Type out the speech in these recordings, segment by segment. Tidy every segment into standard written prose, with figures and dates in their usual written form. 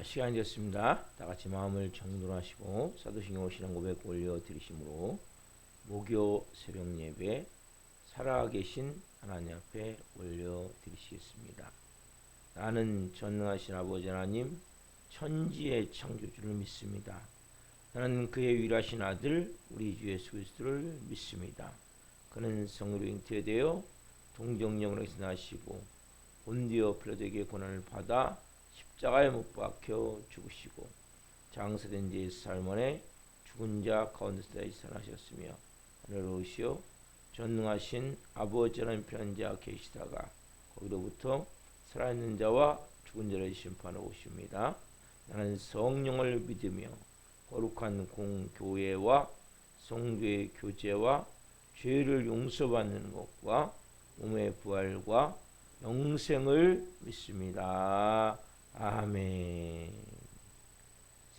시간이 됐습니다. 다 같이 마음을 정돈하시고 사도신경 신앙 고백 올려드리심으로 목요 새벽 예배 살아계신 하나님 앞에 올려드리시겠습니다. 나는 전능하신 아버지 하나님 천지의 창조주를 믿습니다. 나는 그의 유일하신 아들 우리 주 예수 그리스도를 믿습니다. 그는 성으로 잉태되어 동정령으로서 나시고 본디오 필라도에게 고난을 받아 십자가에 못 박혀 죽으시고 장사된 지 4일 만에 죽은 자 가운데서 다시 살아나셨으며 하늘로 오시어 전능하신 아버지 하나님 편한 자 계시다가 거기로부터 살아있는 자와 죽은 자를 심판하러 오십니다. 나는 성령을 믿으며 거룩한 공교회와 성도의 교제와 죄를 용서받는 것과 몸의 부활과 영생을 믿습니다. 아멘.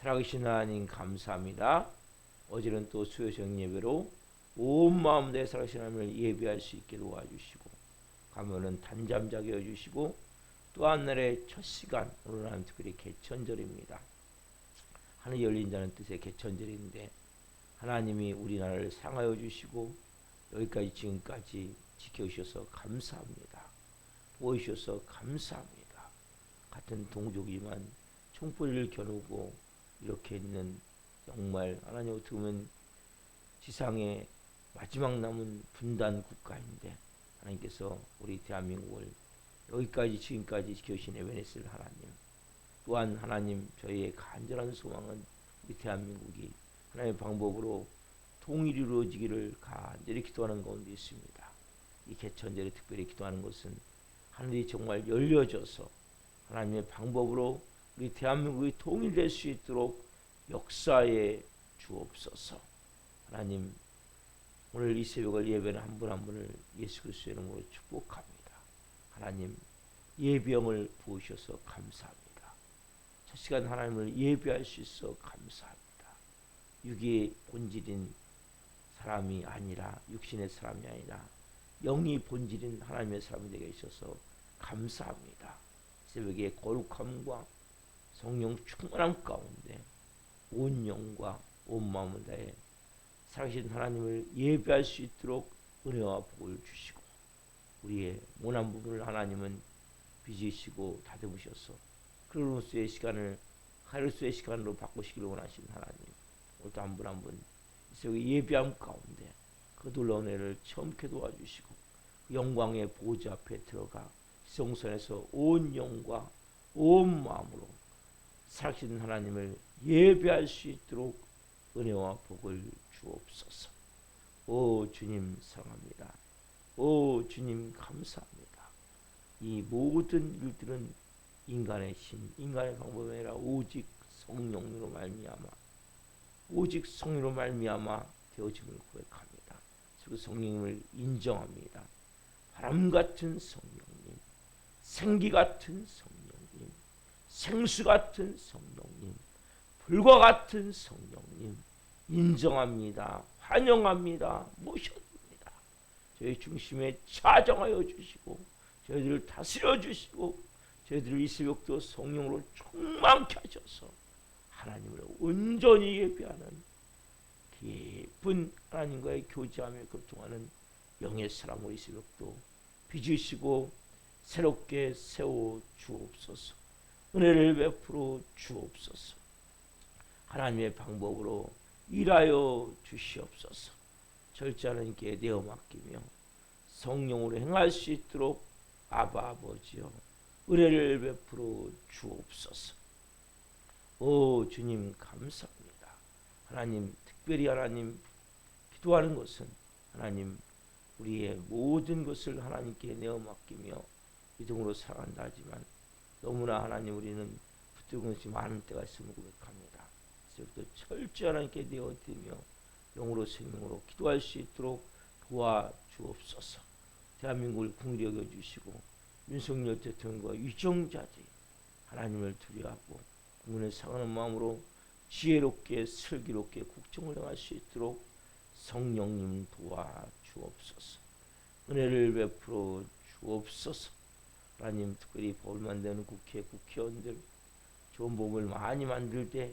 살아계신 하나님 감사합니다. 어제는 또 수요정 예배로 온 마음 내 살아계신 하나님을 예배할 수 있게 도와주시고 가면은 단잠 자게 해주시고 또 한 날의 첫 시간 오늘 하나님 특별히 개천절입니다. 하늘 열린 자는 뜻의 개천절인데 하나님이 우리나라를 상하여 주시고 여기까지 지금까지 지켜주셔서 감사합니다. 보여주셔서 감사합니다. 같은 동족이지만 총뿌리를 겨누고 이렇게 있는 정말 하나님 어떻게 보면 지상의 마지막 남은 분단 국가인데 하나님께서 우리 대한민국을 여기까지 지금까지 지켜주신 에베네셀 하나님 또한 하나님 저희의 간절한 소망은 우리 대한민국이 하나님의 방법으로 통일이 이루어지기를 간절히 기도하는 가운데 있습니다. 이 개천절에 특별히 기도하는 것은 하늘이 정말 열려져서 하나님의 방법으로 우리 대한민국이 통일될 수 있도록 역사에 주옵소서. 하나님 오늘 이 새벽을 예배는 한 분 한 분을 예수 그리스도의 이름으로 축복합니다. 하나님 예비형을 부으셔서 감사합니다. 첫 시간 하나님을 예배할 수 있어 감사합니다. 육의 본질인 사람이 아니라 육신의 사람이 아니라 영이 본질인 하나님의 사람이 되게 하셔서 감사합니다. 새벽에 거룩함과 성령 충만함 가운데 온 영과 온 마음을 다해 살아계신 하나님을 예배할 수 있도록 은혜와 복을 주시고 우리의 모난 부분을 하나님은 빚으시고 다듬으셔서 크로노스의 시간을 카이로스의 시간으로 바꾸시기를 원하신 하나님 오늘도 한 분 한 분 이 새벽에 예배함 가운데 그 놀라운 은혜를 체험케 도와주시고 그 영광의 보좌 앞에 들어가 성전에서 온 영과 온 마음으로 살아계신 하나님을 예배할 수 있도록 은혜와 복을 주옵소서. 오 주님 사랑합니다. 오 주님 감사합니다. 이 모든 일들은 인간의 힘, 인간의 방법이 아니라 오직 성령으로 말미암아 오직 성령으로 말미암아 되어짐을 고백합니다. 그 성령님을 인정합니다. 바람 같은 성령님, 생기 같은 성령님, 생수 같은 성령님, 불과 같은 성령님 인정합니다. 환영합니다. 모셔줍니다. 저희 중심에 차정하여 주시고 저희들을 다스려 주시고 저희들을 이 새벽도 성령으로 충만케 하셔서 하나님을 온전히 예배하는 깊은 하나님과의 교제하며 교통하는 영의 사람으로 이 새벽도 빚으시고 새롭게 세워 주옵소서. 은혜를 베풀어 주옵소서. 하나님의 방법으로 일하여 주시옵소서. 절제하나님께 내어 맡기며 성령으로 행할 수 있도록 아바 아버지여 은혜를 베풀어 주옵소서. 오 주님 감사합니다. 하나님 특별히 하나님 기도하는 것은 하나님 우리의 모든 것을 하나님께 내어 맡기며 믿음으로 살아간다 하지만 너무나 하나님 우리는 붙들고 있는 많은 때가 있음을 고백합니다. 그래서 철저히 하나님께 내어드리며 영으로 생명으로 기도할 수 있도록 도와주옵소서. 대한민국을 긍휼히 여겨주시고 윤석열 대통령과 위정자들이 하나님을 두려워하고 국민을 사랑하는 마음으로 지혜롭게 슬기롭게 국정을 행할 수 있도록 성령님 도와주옵소서. 은혜를 베풀어 주옵소서. 하나님 특별히 벌만 되는 국회 국회의원들 좋은 몸을 많이 만들 때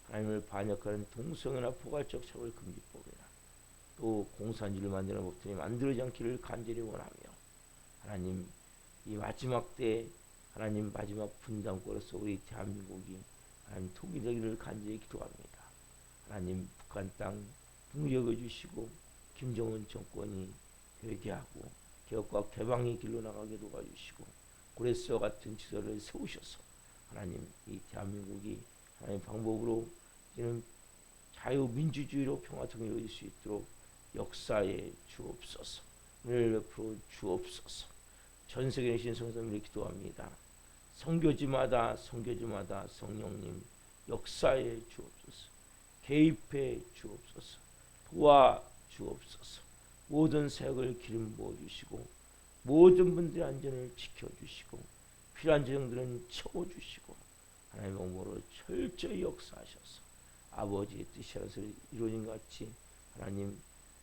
하나님을 반역하는 동성애나 포괄적 차별금지법이나 또 공산주의를 만드는 법들이 만들어지지 않기를 간절히 원하며 하나님 이 마지막 때 하나님 마지막 분단국으로서 우리 대한민국이 하나님 통일되기를 간절히 기도합니다. 하나님 북한 땅 북녘여 주시고 김정은 정권이 회개하고 개혁과 개방의 길로 나가게 도와주시고 고레스와 같은 지도를 세우셔서 하나님 이 대한민국이 하나님 방법으로 이제는 자유민주주의로 평화통일이 이룰 수 있도록 역사에 주옵소서. 은혜를 베풀어 주옵소서. 전 세계에 계신 성도님을 기도합니다. 선교지마다 성령님 역사에 주옵소서. 개입해 주옵소서. 도와 주옵소서. 모든 사역을 기름 부어 주시고 모든 분들의 안전을 지켜주시고 필요한 재정들은 채워주시고 하나님의 공로로 철저히 역사하셔서 아버지의 뜻이 이루어진 것 같이 하나님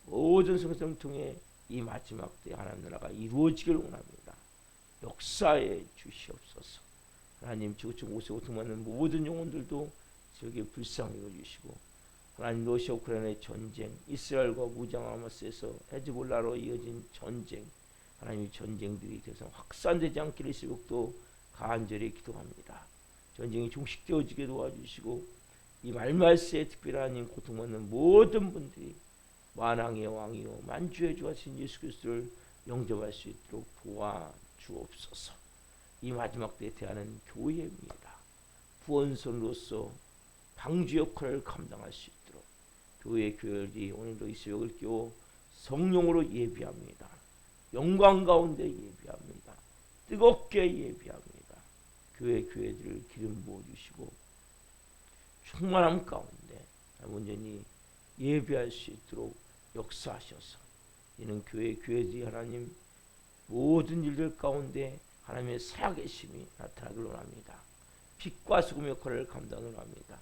모든 성도를 통해 이 마지막 때 하나님 나라가 이루어지길 원합니다. 역사에 주시옵소서. 하나님 지구촌 곳에 고통받는 모든 영혼들도 지역에 불쌍히 여겨주시고 하나님 러시아 우크라이나의 전쟁, 이스라엘과 무장 하마스에서 헤즈볼라로 이어진 전쟁, 하나님 전쟁들이 더 이상 확산되지 않기를 새벽도 간절히 기도합니다. 전쟁이 종식되어지게 도와주시고 이 말말세에 특별히 하나님 고통받는 모든 분들이 만왕의 왕이요 만주의 주하신 예수 그리스도를 영접할 수 있도록 도와주옵소서. 이 마지막 때에 대하는 교회입니다. 구원선로서 방주 역할을 감당할 수 있도록 교회들이 오늘도 이 새벽을 깨워 성령으로 예비합니다. 영광 가운데 예비합니다. 뜨겁게 예비합니다. 교회들을 기름 부어주시고 충만함 가운데 온전히 예비할 수 있도록 역사하셔서 이는 교회들이 하나님 모든 일들 가운데 하나님의 살아계심이 나타나길 원합니다. 빛과 소금 역할을 감당을 합니다.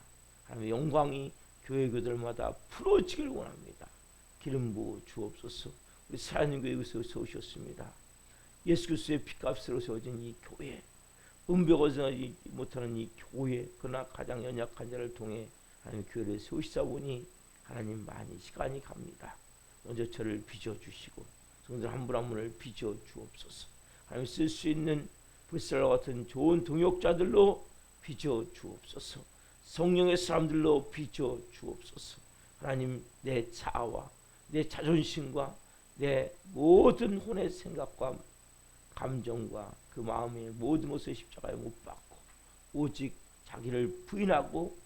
하나님의 영광이 교회들마다 풀어지길 원합니다. 기름 부어 주옵소서. 우리 사랑하는 교회에서 세우셨습니다. 예수 그리스도의 피값으로 세워진 이 교회, 은벽을 생하지 못하는 이 교회, 그러나 가장 연약한 자를 통해 하나님 교회를 세우시다 보니 하나님 많이 시간이 갑니다. 먼저 저를 빚어주시고 성도들 한 분 한 분을 빚어주옵소서. 하나님 쓸 수 있는 불살과 같은 좋은 동역자들로 빚어주옵소서. 성령의 사람들로 빚어주옵소서. 하나님 내 자아와 내 자존심과 내 모든 혼의 생각과 감정과 그 마음의 모든 것을 십자가에 못 박고 오직 자기를 부인하고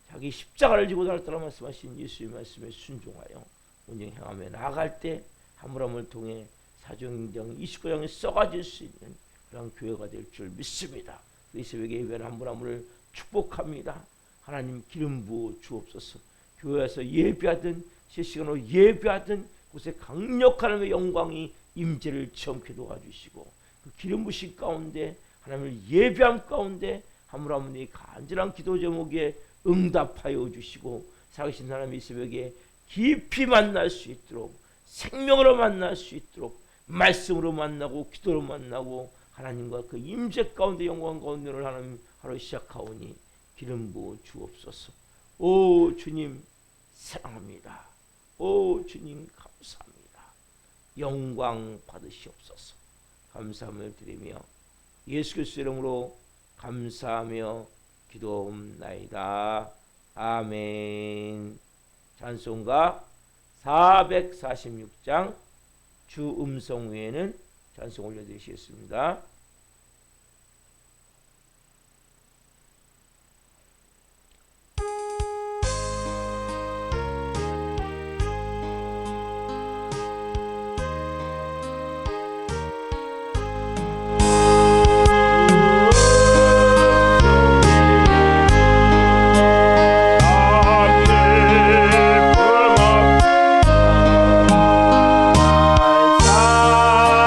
자기 십자가를 지고 달았다라 말씀하신 예수의 말씀에 순종하여 온전히 행하며 나아갈 때 한 분 한 분을 통해 사도행전 29장에 써가질 수 있는 그런 교회가 될 줄 믿습니다. 이 새벽에 예배하는 한 분 한 분을 축복합니다. 하나님 기름 부어 주옵소서. 교회에서 예배하든 실시간으로 예배하든 곳에 강력한 하나님의 영광이 임재를 체험케 도와주시고 그 기름 부신 가운데 하나님을 예배함 가운데 한 분 한 분이 간절한 기도 제목에 응답하여 주시고 살아계신 하나님 이 새벽에 깊이 만날 수 있도록 생명으로 만날 수 있도록 말씀으로 만나고 기도로 만나고 하나님과 그 임재 가운데 영광 가운데를 하나님 하루 시작하오니 기름 부어 주옵소서. 오 주님 사랑합니다. 오 주님 감사합니다. 영광 받으시옵소서. 감사함을 드리며 예수 그리스도 이름으로 감사하며 기도옵나이다. 아멘. 찬송가 446장 주 음성 외에는 찬송 올려드리시겠습니다.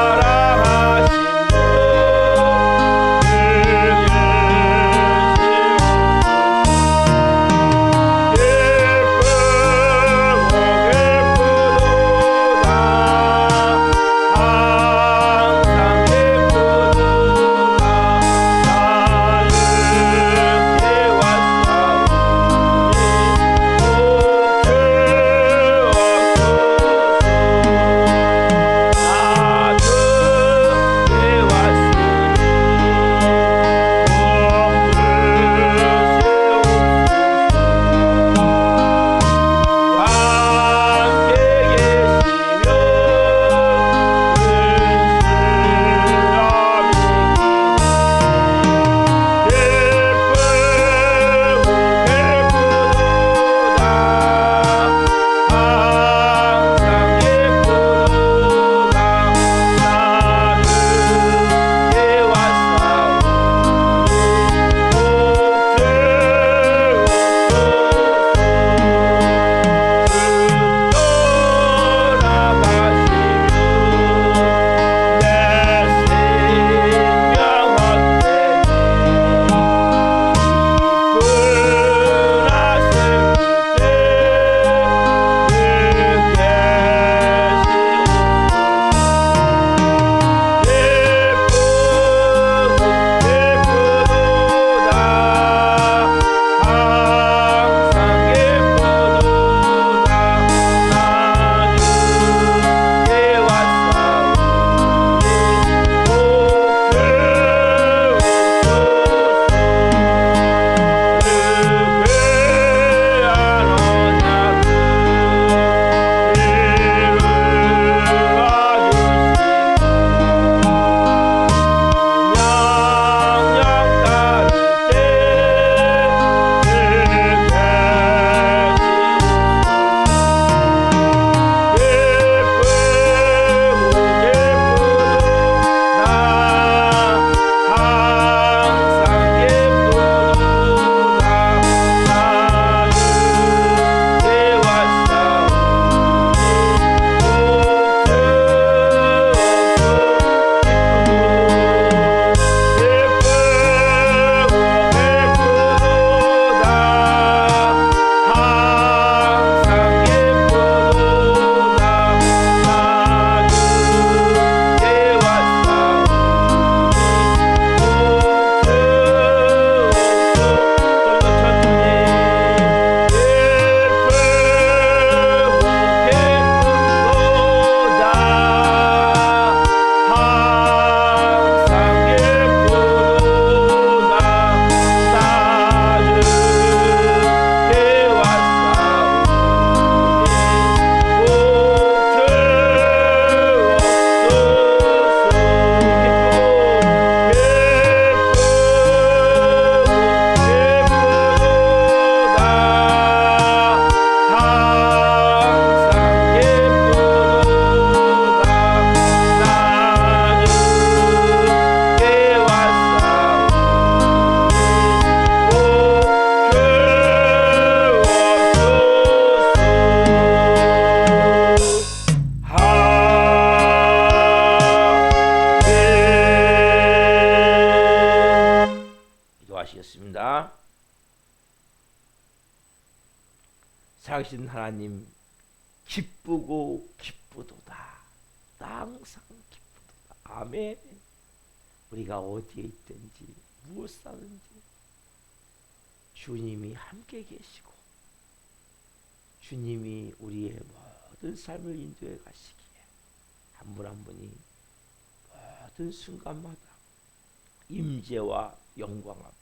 사랑하신 분 기도하시겠습니다. 살아계신 하나님, 기쁘고 기쁘도다. 나 항상 기쁘도다. 아멘. 우리가 어디에 있든지 무엇을 하든지 주님이 함께 계시고 주님이 우리의 모든 삶을 인도해 가시기에 한 분 한 분이 모든 순간마다 임재와 영광 앞에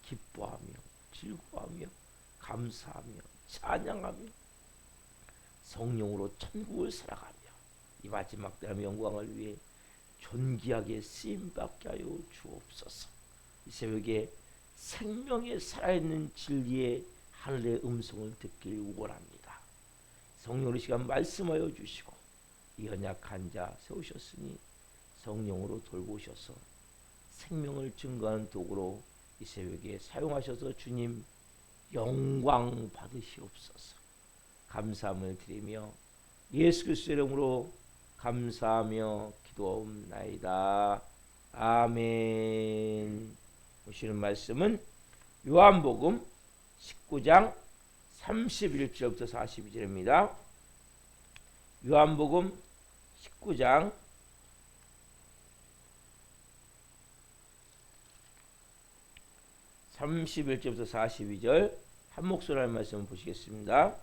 기뻐하며 즐거워하며 감사하며 찬양하며 성령으로 천국을 살아가며 이 마지막 때의 영광을 위해 존귀하게 쓰임받게 하여 주옵소서. 이 새벽에 생명의 살아있는 진리의 하늘의 음성을 듣길 원합니다. 성령으로 시간 말씀하여 주시고 이 연약한 자 세우셨으니 성령으로 돌보셔서 생명을 증거하는 도구로 이 새벽에 사용하셔서 주님 영광 받으시옵소서. 감사함을 드리며 예수 그리스도의 이름으로 감사하며 기도하옵나이다. 아멘. 보시는 말씀은 요한복음 19장 31절부터 42절입니다. 요한복음 19장 31절부터 42절 한 목소리 하는 말씀 보시겠습니다.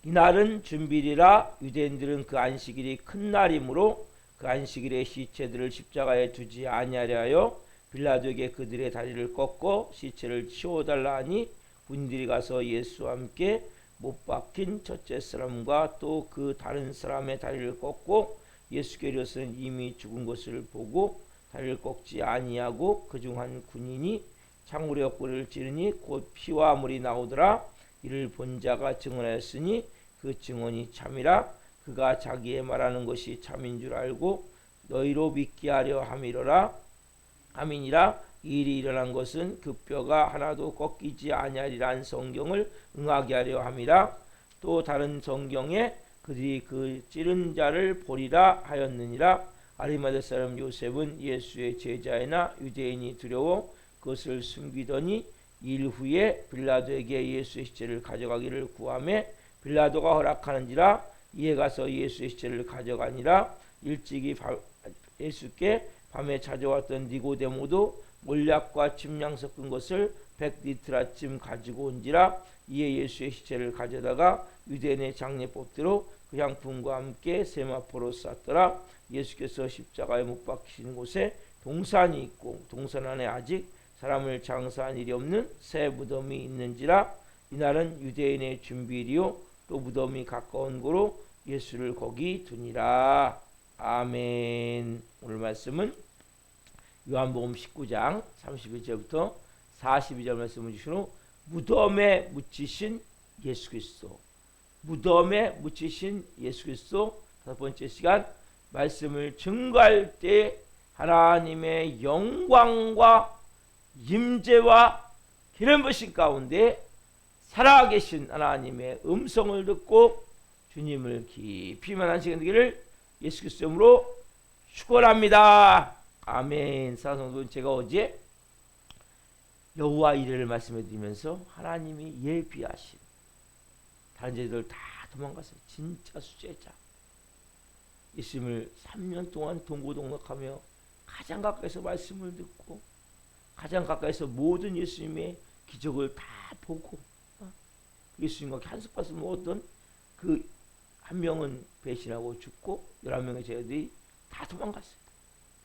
이날은 준비리라. 유대인들은 그 안식일이 큰 날이므로 그 안식일에 시체들을 십자가에 두지 아니하려 하여 빌라도에게 그들의 다리를 꺾고 시체를 치워달라 하니 군인들이 가서 예수와 함께 못 박힌 첫째 사람과 또 그 다른 사람의 다리를 꺾고 예수께 이르러서는 이미 죽은 것을 보고 다리를 꺾지 아니하고 그중 한 군인이 창으로 옆구리를 찌르니 곧 피와 물이 나오더라. 이를 본 자가 증언하였으니 그 증언이 참이라. 그가 자기의 말하는 것이 참인 줄 알고 너희로 믿게 하려 함이니라. 이 일이 일어난 것은 그 뼈가 하나도 꺾이지 아니하리란 성경을 응하게 하려 함이라. 또 다른 성경에 그들이 그 찌른 자를 보리라 하였느니라. 아리마대 사람 요셉은 예수의 제자이나 유대인이 두려워 그것을 숨기더니 일 후에 빌라도에게 예수의 시체를 가져가기를 구하매 빌라도가 허락하는지라. 이에 가서 예수의 시체를 가져가니라. 일찍이 예수께 밤에 찾아왔던 니고데모도 몰약과 침량 섞은 것을 100리트라쯤 가지고 온지라. 이에 예수의 시체를 가져다가 유대인의 장례법대로 그 향품과 함께 세마포로 쌌더라. 예수께서 십자가에 못 박히신 곳에 동산이 있고 동산 안에 아직 사람을 장사한 일이 없는 새 무덤이 있는지라. 이날은 유대인의 준비일이요 또 무덤이 가까운 고로 예수를 거기 두니라. 아멘. 오늘 말씀은 요한복음 19장 31절부터 42절 말씀을 주시로 무덤에 묻히신 예수 그리스도, 무덤에 묻히신 예수 그리스도 다섯 번째 시간 말씀을 증거할 때 하나님의 영광과 임재와 기름 부으심 가운데 살아계신 하나님의 음성을 듣고 주님을 깊이 만난 시간 되기를 예수 그리스도 이름으로 축원합니다. 아멘. 사랑하는 제가 어제 여호와 이레를 말씀해 드리면서 하나님이 예비하신 다른 제자들 다 도망갔어요. 진짜 수제자. 예수님을 3년 동안 동고동락하며 가장 가까이서 말씀을 듣고 가장 가까이서 모든 예수님의 기적을 다 보고 예수님과 한솥밥을 먹었던 그 한 명은 배신하고 죽고 11명의 제자들이 다 도망갔어요.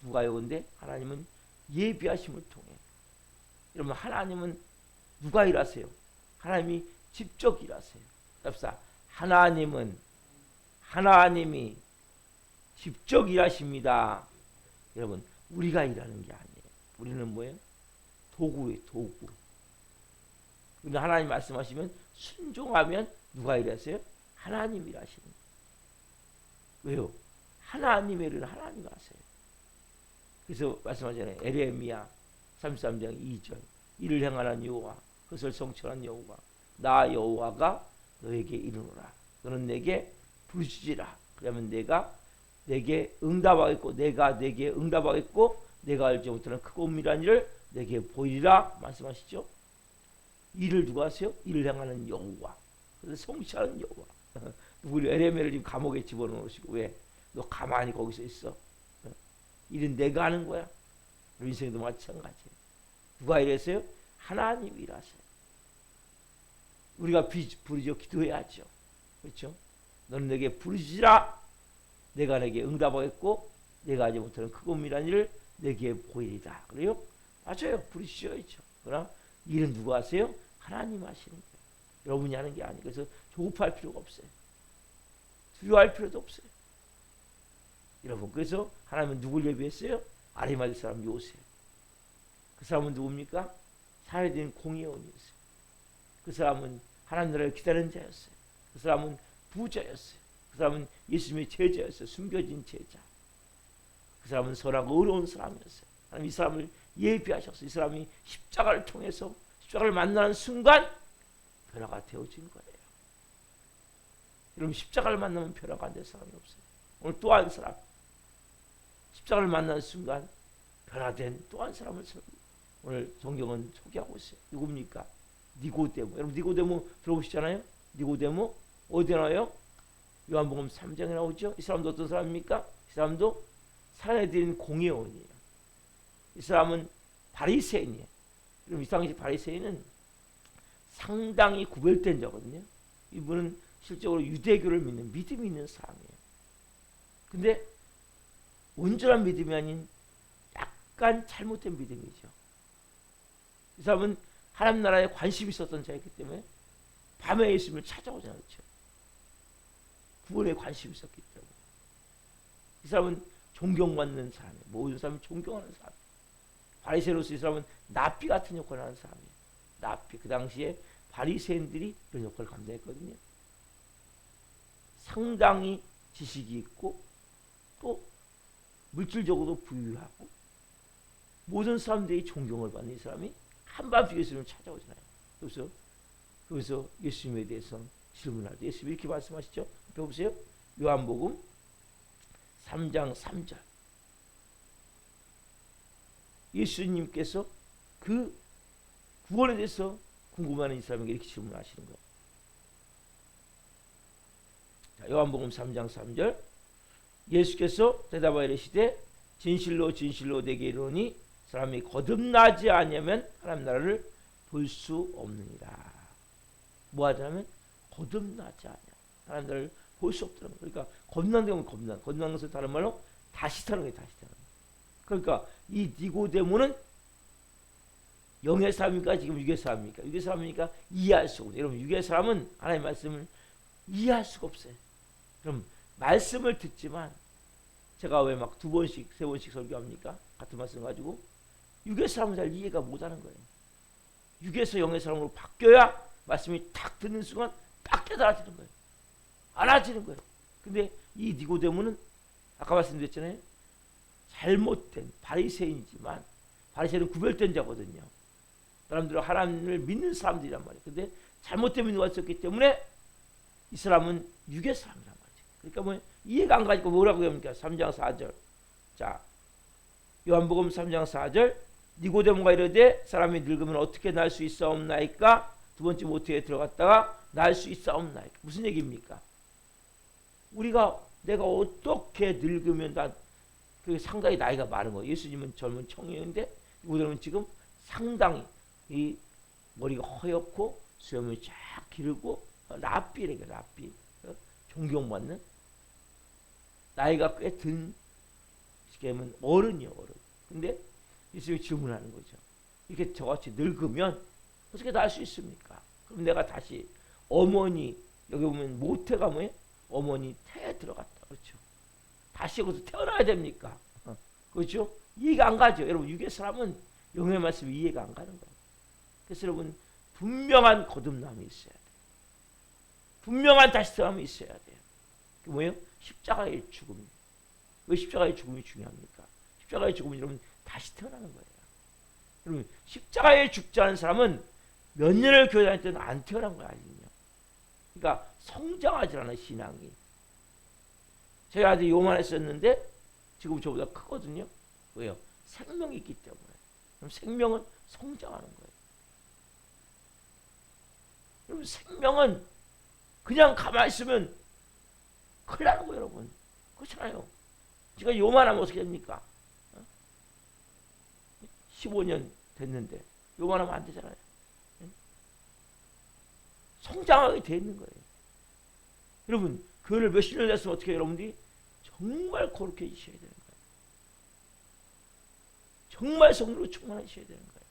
누가요? 근데 하나님은 예비하심을 통해, 여러분 하나님은 누가 일하세요? 하나님이 직접 일하세요. 답사 하나님이 직접 일하십니다. 여러분 우리가 일하는 게 아니에요. 우리는 뭐예요? 도구예요. 도구. 근데 하나님 말씀하시면 순종하면 누가 일하세요? 하나님이 일하시는 거예요. 왜요? 하나님의 일을 하나님이 하세요. 그래서 말씀하잖아요. 에레미야 33장 2절 이를 행하는 여호와 그것을 성취하는 여호와 나 여호와가 너에게 이르노라. 너는 내게 부르짖으라. 그러면 내가 내게 응답하겠고 내가 내게 응답하겠고 내가 알지 못하는 크고 은밀한 일을 내게 보이리라 말씀하시죠. 일을 누가 하세요? 일을 행하는 여호와. 그래서 성취하는 여호와. 누구 에레미야를 지금 감옥에 집어넣으시고 왜? 너 가만히 거기서 있어. 일은 내가 하는 거야. 인생도 마찬가지예요. 누가 일했어요? 하나님이 일하세요. 우리가 부르짖어 기도해야죠. 그렇죠? 너는 내게 부르짖으라. 내가 내게 응답하겠고 내가 하지 못하는 크고 미란 일을 내게 보이리다. 그래요? 맞아요. 부르짖어야죠. 그러나 일은 누가 하세요? 하나님 하시는 거예요. 여러분이 하는 게 아니에요. 그래서 조급할 필요가 없어요. 두려워할 필요도 없어요. 여러분, 그래서 하나님은 누굴 예비했어요? 아리마대 사람 요셉. 그 사람은 누굽니까? 살아야 되는 공의원이었어요. 그 사람은 하나님 나라를 기다리는 자였어요. 그 사람은 부자였어요. 그 사람은 예수님의 제자였어요. 숨겨진 제자. 그 사람은 선하고 의로운 사람이었어요. 하나님 이 사람을 예비하셨어요. 이 사람이 십자가를 통해서 십자가를 만나는 순간 변화가 되어진 거예요. 여러분, 십자가를 만나면 변화가 안 될 사람이 없어요. 오늘 또 한 사람, 십자가를 만나는 순간 변화된 또 한 사람을 오늘 성경은 소개하고 있어요. 누굽니까? 니고데모. 여러분, 니고데모 들어보시잖아요. 니고데모 어디 나와요? 요한복음 3장에 나오죠. 이 사람도 어떤 사람입니까? 이 사람도 살아내드린 공회원이에요. 이 사람은 바리새인이에요. 그럼 이 당시 바리새인은 상당히 구별된 자거든요. 이분은 실적으로 유대교를 믿는 믿음이 있는 사람이에요. 근데 온전한 믿음이 아닌 약간 잘못된 믿음이죠. 이 사람은 하나님 나라에 관심이 있었던 자였기 때문에 밤에 예수님을 찾아오지 않았죠. 구원에 관심이 있었기 때문에. 이 사람은 존경받는 사람이에요. 모든 사람이 존경하는 사람. 바리새인으로서 이 사람은 납비 같은 역할을 하는 사람이에요. 납비. 그 당시에 바리새인들이 그런 역할을 감당했거든요. 상당히 지식이 있고 또 물질적으로도 부유하고 모든 사람들이 존경을 받는 이 사람이 한밤중에 예수님을 찾아오잖아요. 그래서 예수님에 대해서 질문할 때 예수님이 이렇게 말씀하시죠. 배우세요. 요한복음 3장 3절. 예수님께서 그 구원에 대해서 궁금해하는 이 사람에게 이렇게 질문하시는 거예요. 자, 요한복음 3장 3절. 예수께서 대답하여 이르시되 진실로 진실로 내게 이르노니 사람이 거듭나지 아니하면 하나님 나라를 볼 수 없느니라. 뭐 하자면 거듭나지 아니하면 하나님 나라를 볼 수 없다는 거예요. 그러니까 거듭난다는 건 거듭나는 것을 다른 말로 다시 타는 거예요. 다시 타는 거예요. 그러니까 이 니고데모는 영의 사람입니까? 지금 육의 사람입니까? 육의 사람이니까 이해할 수가 없어요. 여러분, 육의 사람은 하나님의 말씀을 이해할 수가 없어요. 그럼 말씀을 듣지만 제가 왜 막 2번씩 3번씩 설교합니까? 같은 말씀 가지고 육의 사람은 잘 이해가 못하는 거예요. 육에서 영의 사람으로 바뀌어야 말씀이 탁 듣는 순간 딱 깨달아지는 거예요. 알아지는 거예요. 근데 이 니고데모는 아까 말씀드렸잖아요. 잘못된 바리새인이지만 바리새인은 구별된 자거든요. 사람들은 하나님을 믿는 사람들이란 말이에요. 근데 잘못된 믿음이 있었기 때문에 이 사람은 육의 사람이란 말이죠. 그러니까 뭐 이해가 안 가지고 뭐라고 합니까? 3장 4절. 자, 요한복음 3장 4절. 니고데모가 이르되 사람이 늙으면 어떻게 날 수 있사옵나이까? 두 번째 모태에 들어갔다가 날 수 있사옵나이까? 무슨 얘기입니까? 내가 어떻게 늙으면 그 상당히 나이가 많은 거예요. 예수님은 젊은 청년인데 니고데모는 지금 상당히 이 머리가 허옇고 수염을 쫙 기르고 랍비래요. 랍비. 존경받는 나이가 꽤 든 쉽게 하면 어른이요. 어른. 근데 예수님이 질문하는 거죠. 이렇게 저같이 늙으면 어떻게 날 수 있습니까? 그럼 내가 다시 어머니, 여기 보면 모태가 뭐예요? 어머니 태에 들어갔다. 그렇죠. 다시 거기서 태어나야 됩니까? 그렇죠? 이해가 안 가죠. 여러분, 육의 사람은 영의 말씀이 이해가 안 가는 거예요. 그래서 여러분, 분명한 거듭남이 있어야 돼요. 분명한 다시 태어남이 있어야 돼요. 그게 뭐예요? 십자가의 죽음. 왜 십자가의 죽음이 중요합니까? 십자가의 죽음은 여러분 다시 태어나는 거예요. 여러분, 십자가에 죽지 않은 사람은 몇 년을 교회 다닐 때는 안 태어난 거야. 아직은요. 그러니까 성장하지 않아 신앙이. 저희 아들이 요만했었는데 지금 저보다 크거든요. 왜요? 생명이 있기 때문에. 그럼 생명은 성장하는 거예요. 여러분 생명은 그냥 가만히 있으면 큰일 나는 거예요, 여러분. 그렇잖아요. 제가 요만하면 어떻게 됩니까? 15년 됐는데 요만하면 안 되잖아요. 성장하게 돼 있는 거예요. 여러분 그거를 몇십 년 됐으면 어떻게 해요, 여러분들이? 정말 거룩해 지셔야 되는 거예요. 정말 성령으로 충만하셔야 되는 거예요.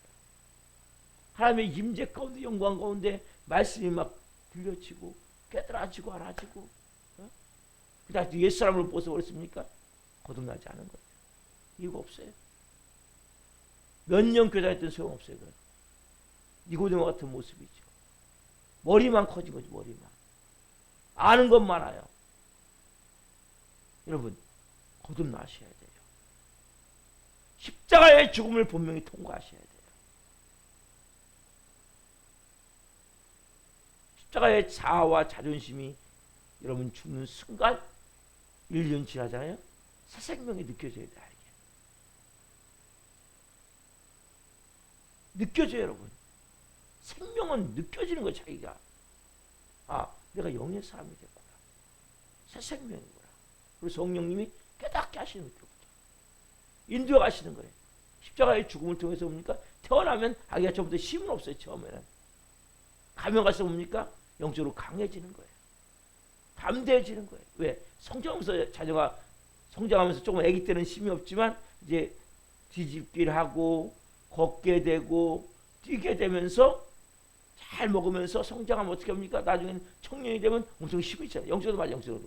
하나님의 임재 가운데 영광 가운데 말씀이 막 들려지고 깨달아지고 알아지고 그냥 옛사람을 벗어버렸습니까? 거듭나지 않은 거예요. 이유가 없어요. 몇 년 교사했던 소용없어요. 니고데모 같은 모습이죠. 머리만 커진 거지, 머리만. 아는 것 많아요. 여러분 거듭나셔야 돼요. 십자가의 죽음을 분명히 통과하셔야 돼요. 십자가의 자아와 자존심이 여러분 죽는 순간 1년 지나잖아요. 새 생명이 느껴져야 돼요. 느껴져요, 여러분. 생명은 느껴지는 거예요, 자기가. 아, 내가 영의 사람이 됐구나. 새 생명이구나. 그리고 성령님이 깨닫게 하시는 거죠. 인도해 가시는 거예요. 십자가의 죽음을 통해서 뭡니까? 태어나면 아기가 처음부터 힘은 없어요, 처음에는. 가면 가서 뭡니까? 영적으로 강해지는 거예요. 담대해지는 거예요. 왜? 성장하면서 자녀가 성장하면서 조금 아기 때는 힘이 없지만 이제 뒤집기를 하고 걷게 되고 뛰게 되면서 잘 먹으면서 성장하면 어떻게 합니까? 나중에는 청년이 되면 엄청 힘이 있잖아요. 영적으로 맞아요. 영적으로.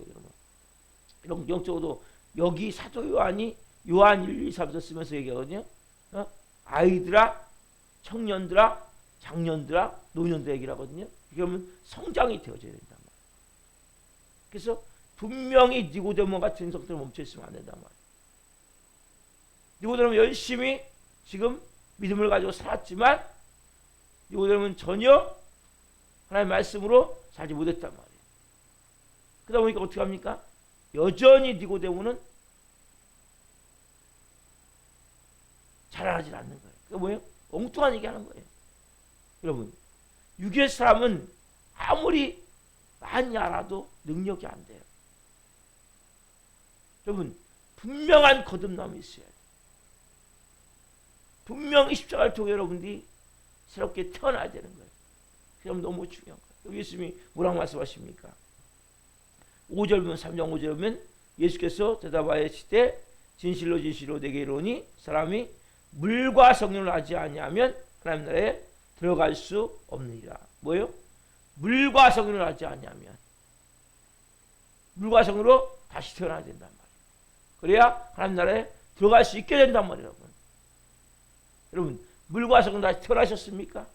영적으로도 여기 사도 요한이 요한 1, 2, 3서 쓰면서 얘기하거든요. 아이들아, 청년들아, 장년들아, 노년들 얘기를 하거든요. 그러면 성장이 되어져야 된단 말이에요. 그래서 분명히 니고데모 같은 성들은 멈춰있으면 안 된단 말이에요. 니고데모는 열심히 지금 믿음을 가지고 살았지만 니고데모는 전혀 하나님의 말씀으로 살지 못했단 말이에요. 그러다 보니까 어떻게 합니까? 여전히 니고데모는 자라나질 않는 거예요. 그게 뭐예요? 엉뚱한 얘기 하는 거예요. 여러분, 육의 사람은 아무리 많이 알아도 능력이 안 돼요. 여러분, 분명한 거듭남이 있어야 돼요. 분명히 십자가를 통해 여러분들이 새롭게 태어나야 되는 거예요. 그럼 너무 중요한 거예요. 여기 예수님이 뭐라고 말씀하십니까? 5절 보면 3장 5절 보면 예수께서 대답하시되 진실로 진실로 내게 이르노니 사람이 물과 성령을 하지 아니하면 하나님 나라에 들어갈 수 없느니라. 뭐예요? 물과 성령을 하지 아니하면 물과 성령으로 다시 태어나야 된단 말이에요. 그래야 하나님 나라에 들어갈 수 있게 된단 말이에요. 여러분 물과 성령 다시 태어나셨습니까?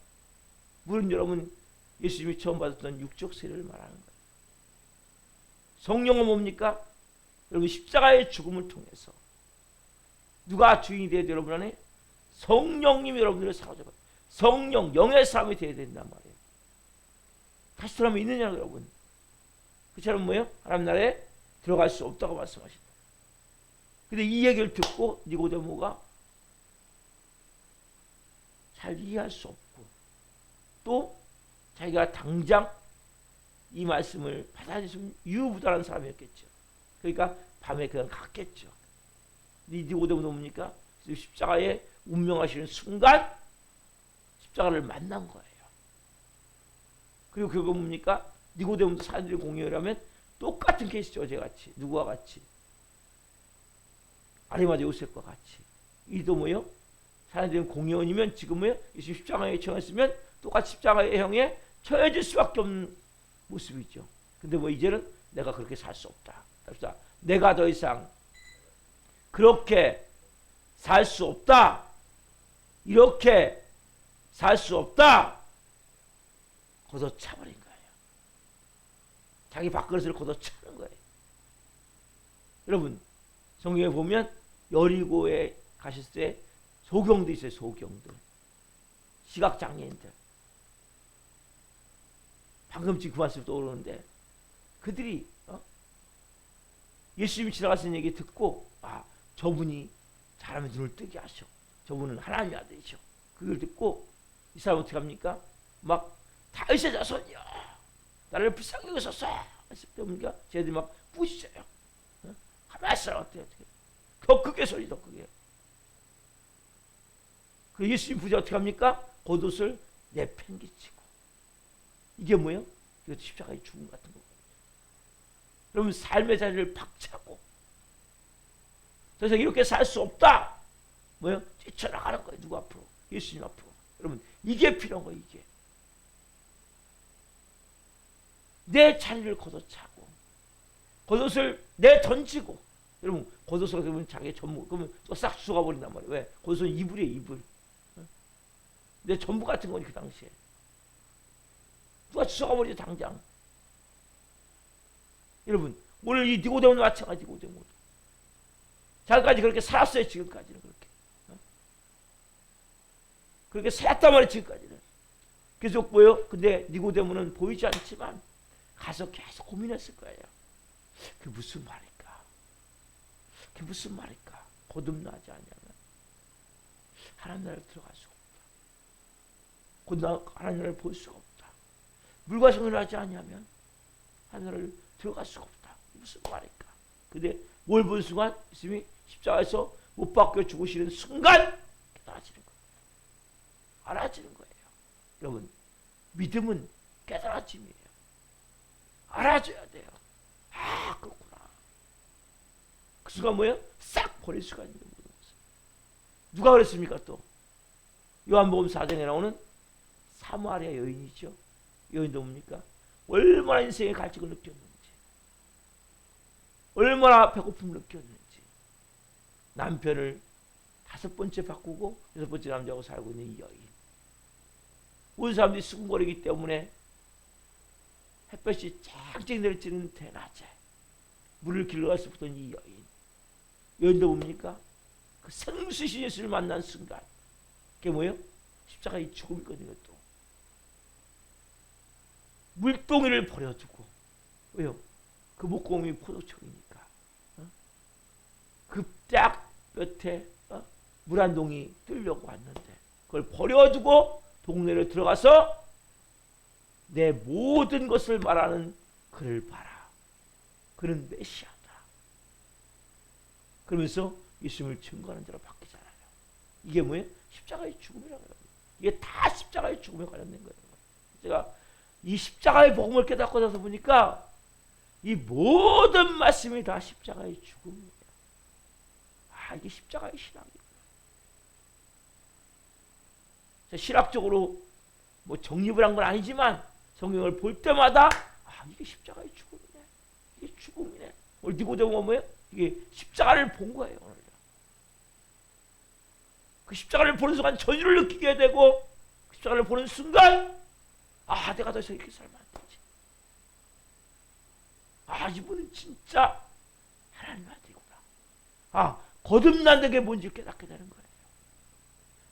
물은 여러분 예수님이 처음 받았던 육적 세례를 말하는 거예요. 성령은 뭡니까? 여러분 십자가의 죽음을 통해서 누가 주인이 되어야 돼요, 여러분 안에? 성령님이 여러분들을 사로잡아요. 성령, 영의 사람이 되어야 된단 말이에요. 다시 들어가면 있느냐, 여러분? 그처럼 뭐예요? 하나님 나라에 들어갈 수 없다고 말씀하신다. 근데 이 얘기를 듣고 니고데모가 잘 이해할 수 없고 또 자기가 당장 이 말씀을 받아들였으면 유부단한 사람이었겠죠. 그러니까 밤에 그냥 갔겠죠. 니고데모도 뭡니까? 십자가에 운명하시는 순간 십자가를 만난 거예요. 그리고 그거 뭡니까? 니고데모도 사람들이 공유를 하면 똑같은 케이스죠. 어제같이. 누구와 같이? 아리마다 요셉과 같이. 이도 뭐요? 사람들은 공연이면 지금 뭐요? 예수 십자가에 처했으면 똑같이 십자가의 형에 처해질 수밖에 없는 모습이죠. 근데 뭐 이제는 내가 그렇게 살 수 없다. 내가 더 이상 그렇게 살 수 없다. 이렇게 살 수 없다. 걷어차버린 거예요. 자기 밥그릇을 걷어차는 거예요. 여러분 성경에 보면 여리고에 가셨을 때 소경도 있어요. 소경들. 시각장애인들. 방금 지금 그 말씀 떠오르는데 그들이 예수님이 지나가시는 얘기 듣고 아 저분이 잘하면 눈을 뜨게 하셔. 저분은 하나님의 아들이죠. 그걸 듣고 이 사람 어떻게 합니까? 막 다윗의 자손이여 나를 불쌍히 여기소서 했을 때 뭡니까? 쟤들이 막 부시져요. 가만히 있어라. 어떻게 더 크게 소리 더 크게. 그 예수님 부자 어떻게 합니까? 겉옷을 내팽개치고. 이게 뭐예요? 이것도 십자가의 죽음 같은 거거든요. 그러면 삶의 자리를 박차고 더 이상 이렇게 살 수 없다. 뭐예요? 뛰쳐나가는 거예요. 누구 앞으로? 예수님 앞으로. 여러분 이게 필요한 거예요. 이게. 내 자리를 걷어차고 겉옷을 내던지고. 여러분 겉옷을 그러면 자기 전부 그러면 또 싹 죽어버린단 말이에요. 왜? 겉옷은 이불이에요. 이불. 내 전부 같은 거니 그 당시에. 누가 죽어버리죠 당장. 여러분 오늘 이 니고데모도 마찬가지. 니고데모도 자기까지 그렇게 살았어요. 지금까지는 그렇게. 그렇게 살았단 말이에요. 지금까지는. 계속 보여. 근데 니고데모는 보이지 않지만 가서 계속 고민했을 거예요. 그게 무슨 말일까? 그게 무슨 말일까? 거듭나지 않냐면 하나님 나라를 들어갈 수가 없다. 하나님 나라를 볼 수가 없다. 물과 성을 하지 않냐면 하나님 나라를 들어갈 수가 없다. 무슨 말일까? 근데 뭘 본 순간 예수님이 십자가에서 못 박혀 죽으시는 순간 깨달아지는 거예요. 알아지는 거예요. 여러분 믿음은 깨달아짐이에요. 알아줘야 돼요. 아 그렇구나. 그 순간 뭐예요? 싹 버릴 수가 있는 거예요. 누가 그랬습니까? 또 요한복음 4장에 나오는 사마리아 여인이죠. 여인도 뭡니까? 얼마나 인생의 갈증을 느꼈는지, 얼마나 배고픔을 느꼈는지, 남편을 5번째 바꾸고 6번째 남자하고 살고 있는 이 여인. 온 사람들이 수군거리기 때문에 햇볕이 쨍쨍 내리쬐는 대낮에 물을 길러가서 보던 이 여인. 여인도 뭡니까? 그 생수신 예수를 만난 순간 그게 뭐예요? 십자가의 죽음이거든요. 또 물동이를 버려두고. 왜요? 그 목공이 포도청이니까. 그 딱 끝에 물 한 동이 뜨려고 왔는데 그걸 버려두고 동네를 들어가서 내 모든 것을 말하는 그를 봐라. 그는 메시아다. 그러면서 예수님을 증거하는 자로 바뀌잖아요. 이게 뭐예요? 십자가의 죽음이라고 해요. 이게 다 십자가의 죽음에 관련된 거예요. 제가 이 십자가의 복음을 깨닫고 나서 보니까 이 모든 말씀이 다 십자가의 죽음이에요. 아, 이게 십자가의 신앙이에요. 신학적으로 뭐 정립을 한 건 아니지만 성경을 볼 때마다 아, 이게 십자가의 죽음이네. 이게 죽음이네. 오늘 니고데모가 뭐예요? 이게 십자가를 본 거예요. 오늘. 그 십자가를 보는 순간 전율을 느끼게 되고 그 십자가를 보는 순간 아, 내가 더 이상 이렇게 살면 안 되지. 아, 이분은 진짜 하나님의 아들이구나. 아, 거듭난다는 게 뭔지 깨닫게 되는 거예요.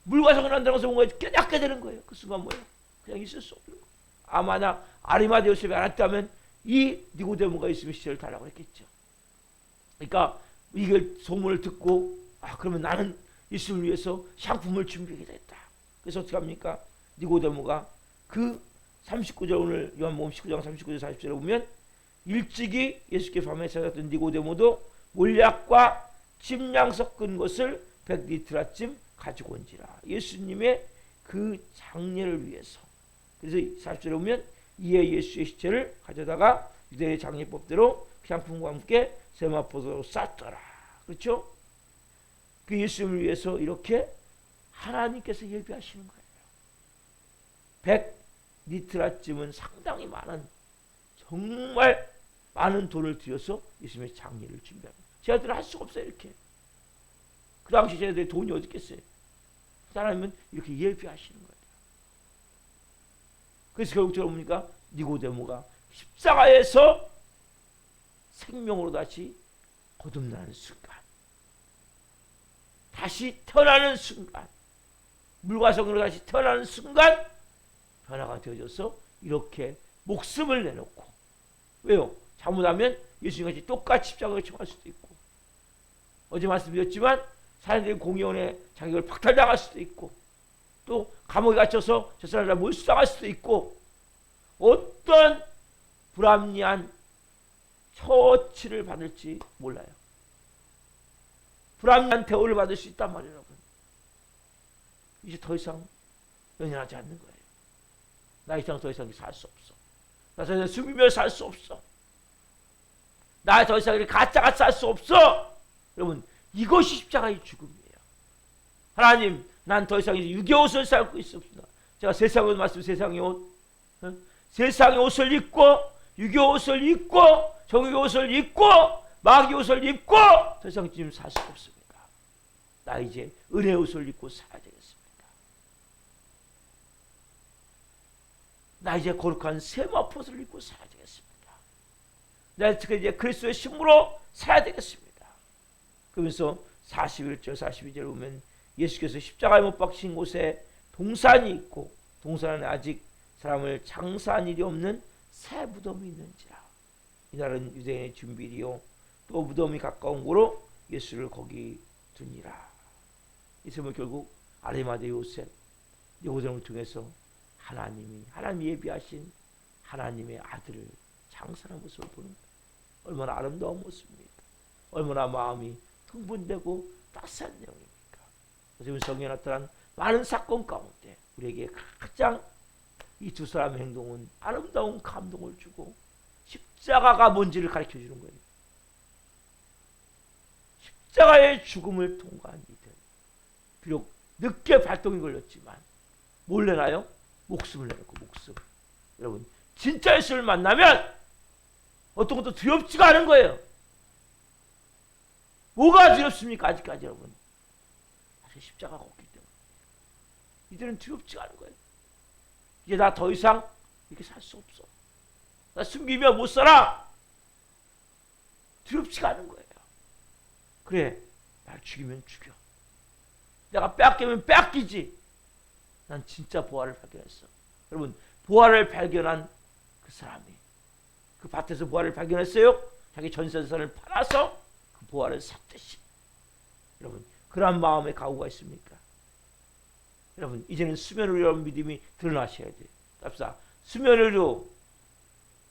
물과 성을 한다는 것을 뭔가 깨닫게 되는 거예요. 그 순간 뭐예요? 그냥 있을 수 없는 거예요. 아마나 아리마대 요셉이 알았다면 이 니고데모가 있으면 시체를 달라고 했겠죠. 그러니까 이걸 소문을 듣고 아, 그러면 나는 예수를 위해서 상품을 준비하게 됐다. 그래서 어떻게 합니까? 니고데모가 그 39절 오늘 요한복음 19장 39절 40절에 보면 일찍이 예수께 밤에 찾았던 니고데모도 몰약과 침량 섞은 것을 100리트라쯤 가지고 온지라. 예수님의 그 장례를 위해서. 그래서 40절에 보면 이에 예수의 시체를 가져다가 유대의 장례법대로 향품과 함께 세마포도로 쌌더라. 그렇죠? 그 예수님을 위해서 이렇게 하나님께서 예비하시는 거예요. 100리트라쯤은 상당히 많은 정말 많은 돈을 들여서 예수님의 장례를 준비합니다. 제자들은 할 수가 없어요. 이렇게. 그 당시 제자들이 돈이 어디 있겠어요. 하나님은 이렇게 예비하시는 거예요. 그래서 결국 제가 뭡니까? 니고데모가 십자가에서 생명으로 다시 거듭나는 순간, 다시 태어나는 순간, 물과 성으로 다시 태어나는 순간 변화가 되어져서 이렇게 목숨을 내놓고. 왜요? 잘못하면 예수님같이 똑같이 십자가에 처할 수도 있고, 어제 말씀드렸지만 사람들이 공의원에 자격을 박탈당할 수도 있고, 또 감옥에 갇혀서 저 사람을 몰수당할 수도 있고, 어떤 불합리한 처치를 받을지 몰라요. 불합리한 대우를 받을 수 있단 말이에요, 여러분. 이제 더 이상 연연하지 않는 거예요. 나 이상 더 이상 살 수 없어. 나 더 이상 숨기며 살 수 없어. 나 더 이상 가짜같이 살 수 없어. 여러분, 이것이 십자가의 죽음이에요. 하나님, 난 더 이상 육의 옷을 살고 있습니다. 제가 세상의 옷 말씀, 세상의 옷, 세상의 옷을 입고 육의 옷을 입고 정의 옷을 입고 마귀의 옷을 입고 더 이상 지금 살 수 없습니다. 나 이제 은혜의 옷을 입고 살아야 되겠습니다. 나 이제 거룩한 세마포를 입고 살아야 되겠습니다. 나 이제 그리스도의 신부로 살아야 되겠습니다. 그러면서 41절 42절 보면 예수께서 십자가에 못 박힌 곳에 동산이 있고 동산 안에 아직 사람을 장사한 일이 없는 새 무덤이 있는지라. 이날은 유대인의 준비일이요 또 무덤이 가까운 곳으로 예수를 거기 두니라. 이 사람은 결국 아리마대 요셉 니고데모를 통해서 하나님이 예비하신 하나님의 아들을 장사하는 모습을 보는 거예요. 얼마나 아름다운 모습입니까? 얼마나 마음이 흥분되고 따스한 내용입니까? 그래서 성경에 나타난 많은 사건 가운데 우리에게 가장 이 두 사람의 행동은 아름다운 감동을 주고 십자가가 뭔지를 가르쳐 주는 거예요. 십자가의 죽음을 통과한 이들, 비록 늦게 발동이 걸렸지만 뭘 내나요? 목숨을 내놓고 목숨. 여러분, 진짜 예수를 만나면 어떤 것도 두렵지가 않은 거예요. 뭐가 두렵습니까? 아직까지 여러분. 사실 십자가가 없기 때문에. 이들은 두렵지가 않은 거예요. 이제 나 더 이상 이렇게 살 수 없어. 나 숨기며 못 살아. 두렵지가 않은 거예요. 그래, 날 죽이면 죽여. 내가 빼앗기면 빼앗기지. 난 진짜 보화를 발견했어. 여러분, 보화를 발견한 그 사람이 그 밭에서 보화를 발견했어요. 자기 전세산을 팔아서 그 보화를 샀듯이. 여러분, 그런 마음의 각오가 있습니까? 여러분, 이제는 수면으로 여러분 믿음이 드러나셔야 돼요. 답사, 수면으로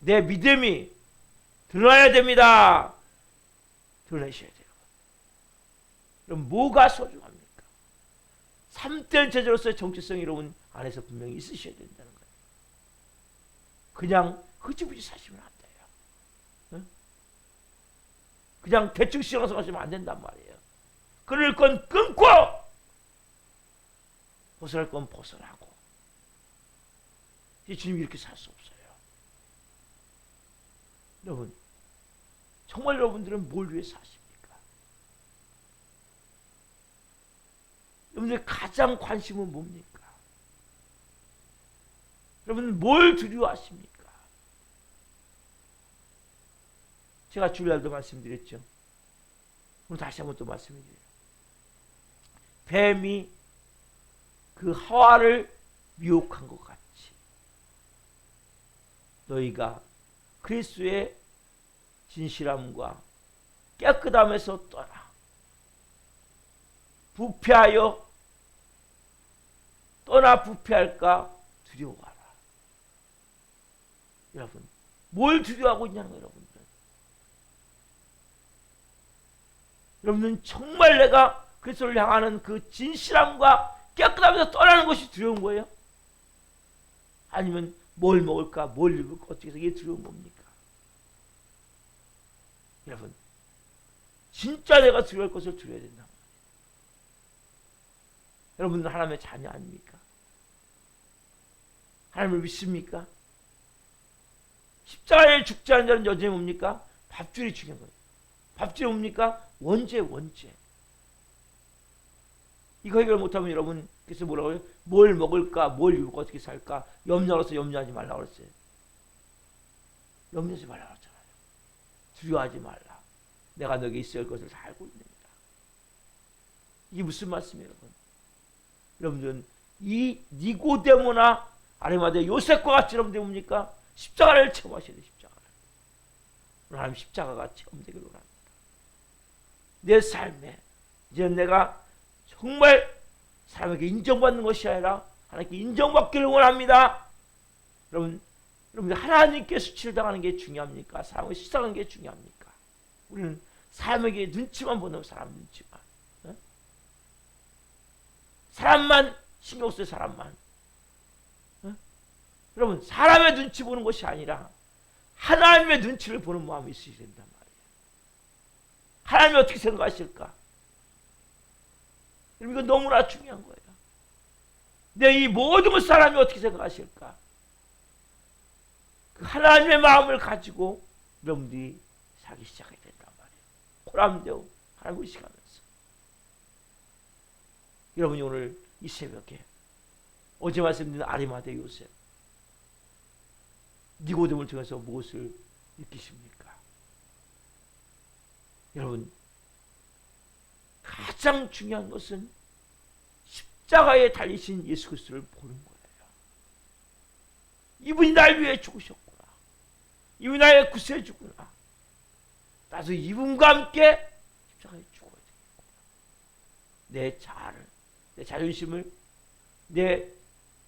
내 믿음이 드러나야 됩니다. 드러내셔야 돼요. 그럼 뭐가 소중합니까? 참된 제자로서의 정체성이 여러분 안에서 분명히 있으셔야 된다는 거예요. 그냥 흐지부지 사시면 안 돼요. 응? 그냥 대충 신앙생활 하시면 안 된단 말이에요. 끊을 건 끊고 벗어날 건 벗어나고. 주님이 이렇게 살 수 없어요. 여러분, 정말 여러분들은 뭘 위해 사십니까? 여러분들의 가장 관심은 뭡니까? 여러분 뭘 두려워하십니까? 제가 주일날도 말씀드렸죠. 오늘 다시 한번 또 말씀드려요. 뱀이 그 하와를 미혹한 것 같이 너희가 그리스도의 진실함과 깨끗함에서 떠나 부패하여 떠나 부패할까 두려워하라. 여러분, 뭘 두려워하고 있냐는 거예요. 여러분은 정말 내가 그리스도를 향하는 그 진실함과 깨끗함에서 떠나는 것이 두려운 거예요? 아니면 뭘 먹을까, 뭘 입을까, 어떻게 해서 이게 두려운 겁니까? 여러분, 진짜 내가 두려울 것을 두려워야 된다. 여러분은 하나님의 자녀 아닙니까? 하나님을 믿습니까? 십자가에 죽지 않은 자는 여전히 뭡니까? 밥줄이 중요한 거예요. 밥줄이 뭡니까? 원죄. 이거 해결 못하면 여러분 그래서 뭐라고 해요? 뭘 먹을까, 뭘 입을까, 어떻게 살까 염려로서 염려하지 말라고 그랬어요. 염려하지 말라고 그랬잖아요. 두려워하지 말라. 내가 너에게 있어야 할 것을 다 알고 있습니다. 이게 무슨 말씀이에요, 여러분? 여러분들은 이 니고데모나 아리마대 요셉과 같이 여러분들 뭡니까? 십자가를 체험하셔야 돼요. 십자가를. 하나님 십자가가 체험되기를 원합니다. 내 삶에 이제 내가 정말 사람에게 인정받는 것이 아니라 하나님께 인정받기를 원합니다. 여러분들 하나님께 수치를 당하는 게 중요합니까? 사람을 시상하는 게 중요합니까? 우리는 사람에게 눈치만 보는 사람 눈치만. 사람만 신경 써요. 사람만. 여러분 사람의 눈치 보는 것이 아니라 하나님의 눈치를 보는 마음이 있어야 된단 말이에요. 하나님이 어떻게 생각하실까? 여러분 이거 너무나 중요한 거예요. 내 이 모든 것 사람이 어떻게 생각하실까? 그 하나님의 마음을 가지고 여러분들이 살기 시작해야 된단 말이에요. 고람되고 하나님 의식하면서. 여러분이 오늘 이 새벽에 어제 말씀드린 아리마대 요셉 니고데모를 통해서 무엇을 느끼십니까? 여러분 가장 중요한 것은 십자가에 달리신 예수 그리스도를 보는 거예요. 이분이 날 위해 죽으셨구나. 이분이 나의 구세주구나. 나도 이분과 함께 십자가에 죽어야 되겠구나. 내 자아를, 내 자존심을, 내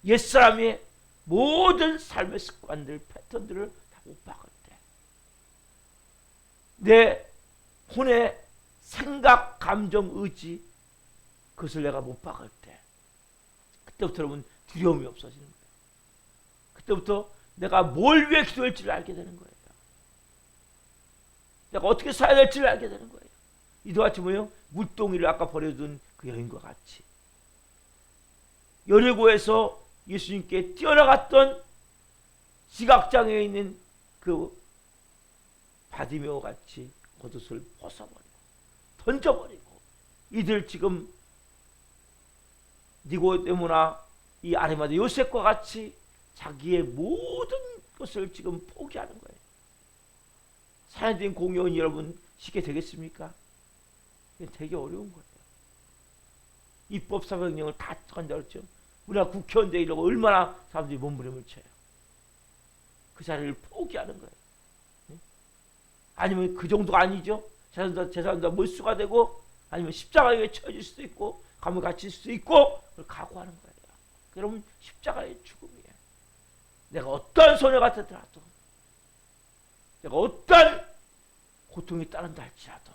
옛사람의 모든 삶의 습관들, 패턴들을 다 못 박을 때, 내 혼의 생각, 감정, 의지, 그것을 내가 못 박을 때, 그때부터 여러분 두려움이 없어지는 거예요. 그때부터 내가 뭘 위해 기도할지를 알게 되는 거예요. 내가 어떻게 살아야 될지를 알게 되는 거예요. 이도 같이 뭐예요? 물동이를 아까 버려둔 그 여인과 같이 여리고에서 예수님께 뛰어나갔던 시각장애에 있는 그 바디메오 같이 겉옷을 벗어버리고 던져버리고 이들 지금 니고데모나 이 아리마대 요셉과 같이 자기의 모든 것을 지금 포기하는 거예요. 사회적인 공연이 여러분 쉽게 되겠습니까? 되게 어려운 거예요. 입법 사명령을 다 한다 그랬죠. 우리나라 국회의원들 이러고 얼마나 사람들이 몸부림을 쳐요. 그 자리를 포기하는 거예요. 아니면 그 정도가 아니죠. 재산도 몰수가 되고 아니면 십자가에 처해질 수도 있고 감옥에 갇힐 수도 있고 그걸 각오하는 거예요. 그러면 십자가의 죽음이에요. 내가 어떠한 소녀가 되더라도 내가 어떠한 고통이 따른다 할지라도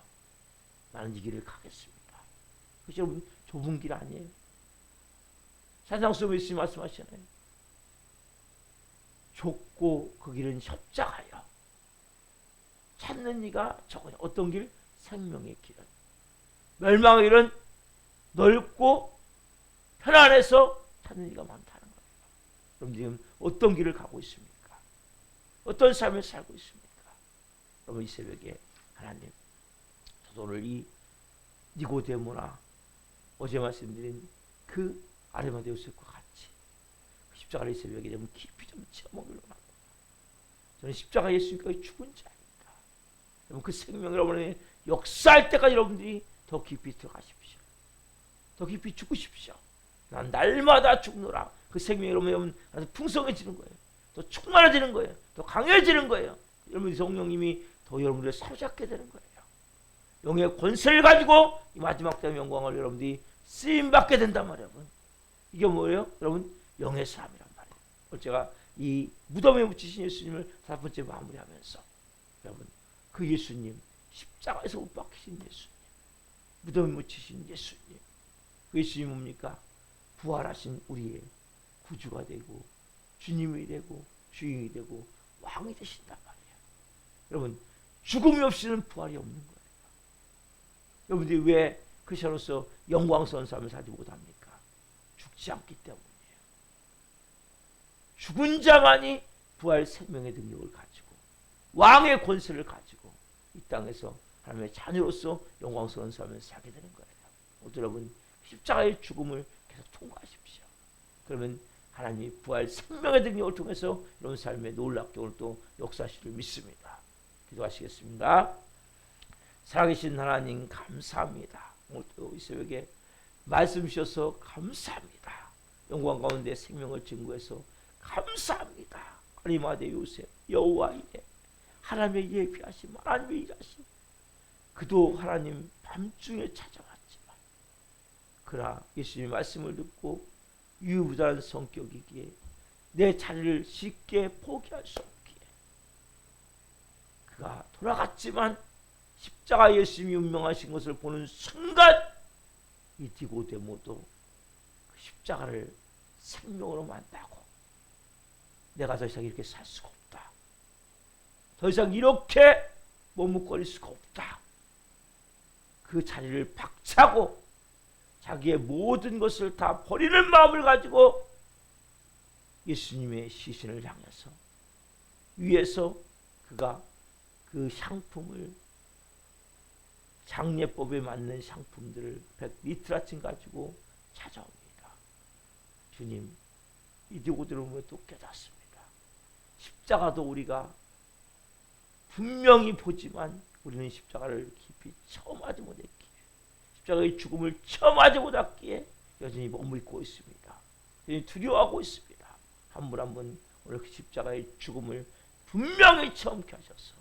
나는 이 길을 가겠습니다. 그것이 여러분 좁은 길 아니에요. 산상수훈 예수님 말씀하시잖아요. 좁고 그 길은 협착하여 찾는 이가 적으냐. 어떤 길? 생명의 길은. 멸망의 길은 넓고 편안해서 찾는 이가 많다는 거예요. 그럼 지금 어떤 길을 가고 있습니까? 어떤 삶을 살고 있습니까? 여러분 이 새벽에 하나님 저도 오늘 이 니고데모나 어제 말씀드린 그 아리마대 요셉과 같이 십자가를 이 새벽에 되면 깊이 좀 채워먹으려고 합니다. 저는 십자가 예수님께서 죽은 자입니다. 여러분 그 생명을 여러분의 역사할 때까지 여러분들이 더 깊이 들어가십시오. 더 깊이 죽으십시오. 난 날마다 죽노라. 그 생명이 여러분 풍성해지는 거예요. 더 충만해지는 거예요. 더 강해지는 거예요. 여러분 성령님이 더 여러분들을 사로잡게 되는 거예요. 영의 권세를 가지고 이 마지막 때의 영광을 여러분들이 쓰임받게 된단 말이에요. 여러분. 이게 뭐예요? 여러분 영의 삶이란 말이에요. 제가 이 무덤에 묻히신 예수님을 4번째 마무리하면서 여러분 그 예수님 십자가에서 못 박히신 예수님 무덤에 묻히신 예수님 그 예수님 뭡니까? 부활하신 우리의 구주가 되고 주님이 되고 주인이 되고 왕이 되신단 말이에요. 여러분 죽음이 없이는 부활이 없는 거예요. 여러분들이 왜 크리스천으로서 영광스러운 삶을 살지 못합니까? 죽지 않기 때문이에요. 죽은 자만이 부활 생명의 능력을 가지고 왕의 권세를 가지고 이 땅에서 하나님의 자녀로서 영광스러운 삶을 살게 되는 거예요. 오늘 여러분 십자가의 죽음을 계속 통과하십시오. 그러면 하나님이 부활 생명의 능력을 통해서 이런 삶의 놀랍게 오늘 또 역사하시를 믿습니다. 기도하시겠습니다. 살아계신 하나님 감사합니다. 오늘 또 이 새벽에 말씀 주셔서 감사합니다. 영광 가운데 생명을 증거해서 감사합니다. 아리마대 요셉 여호와 이레 하나님의 예비하심 하나님의 일하심 그도 하나님 밤중에 찾아왔지만 그러나 예수님의 말씀을 듣고 유부단한 성격이기에 내 자리를 쉽게 포기할 수 없기에 그가 돌아갔지만 십자가 예수님이 운명하신 것을 보는 순간 이 니고데모도 그 십자가를 생명으로 만나고 내가 더 이상 이렇게 살 수가 없다. 더 이상 이렇게 머뭇거릴 수가 없다. 그 자리를 박차고 자기의 모든 것을 다 버리는 마음을 가지고 예수님의 시신을 향해서 위에서 그가 그 향품을 장례법에 맞는 상품들을 100리터라쯤 가지고 찾아옵니다. 주님, 이디고 들으면 또 깨닫습니다. 십자가도 우리가 분명히 보지만 우리는 십자가를 깊이 체험하지 못했기에 십자가의 죽음을 체험하지 못했기에 여전히 머무르고 있습니다. 여전히 두려워하고 있습니다. 한 분 한 분 오늘 그 십자가의 죽음을 분명히 체험케 하셔서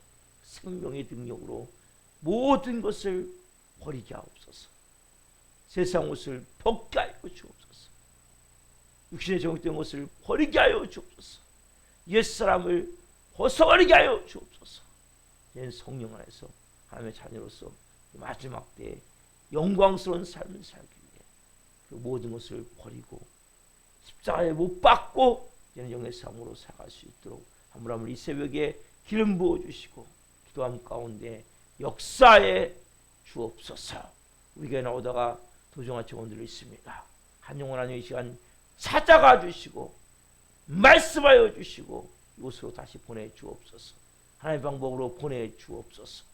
생명의 능력으로 모든 것을 버리게 하옵소서. 세상 옷을 벗게 하여 주옵소서. 육신에 정욕된 것을 버리게 하여 주옵소서. 옛사람을 벗어버리게 하여 주옵소서. 이제는 성령 안에서 하나님의 자녀로서 마지막 때에 영광스러운 삶을 살기 위해 그 모든 것을 버리고 십자가에 못 박고 이제는 영의 삶으로 살아갈 수 있도록 한 분 한 분 이 새벽에 기름 부어주시고 기도함 가운데 역사에 주옵소서. 우리 교회 나오다가 도중한 직원들이 있습니다. 한 영혼 한 영혼 이 시간 찾아가 주시고 말씀하여 주시고 이곳으로 다시 보내주옵소서. 하나님의 방법으로 보내주옵소서.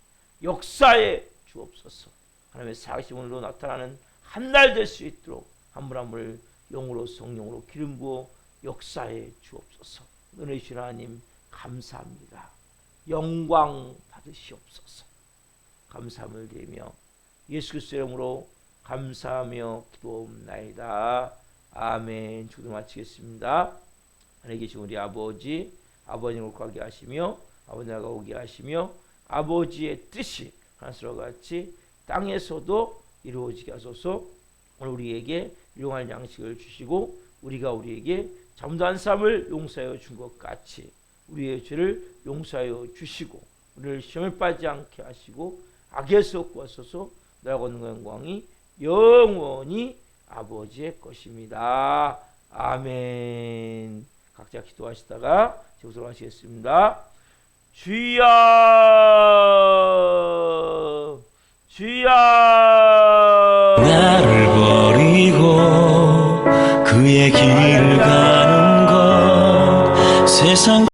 역사에 주옵소서. 하나님의 사심으로 나타나는 한 날 될 수 있도록 한 분 한 분을 영으로 성령으로 기름 부어 역사에 주옵소서. 은혜 주신 하나님 감사합니다. 영광 받으시옵소서. 감사함을 드리며 예수 그리스도의 이름으로 감사하며 기도옵나이다. 아멘. 주기도 마치겠습니다. 하늘에 계신 우리 아버지, 아버지를 가게 하시며 아버지 나라가 오게 하시며 아버지의 뜻이 하늘과 같이 땅에서도 이루어지게 하소서. 오늘 우리에게 일용할 양식을 주시고 우리가 우리에게 잘못한 사람을 용서하여 준 것 같이 우리의 죄를 용서하여 주시고 우리를 시험에 빠지지 않게 하시고 악에서 구하소서. 나라가 얻는 영광이 영원히 아버지의 것입니다. 아멘. 각자 기도하시다가 제우스로 하시겠습니다. 주여 주여 나를 버리고 그의 길을 가는 것 세상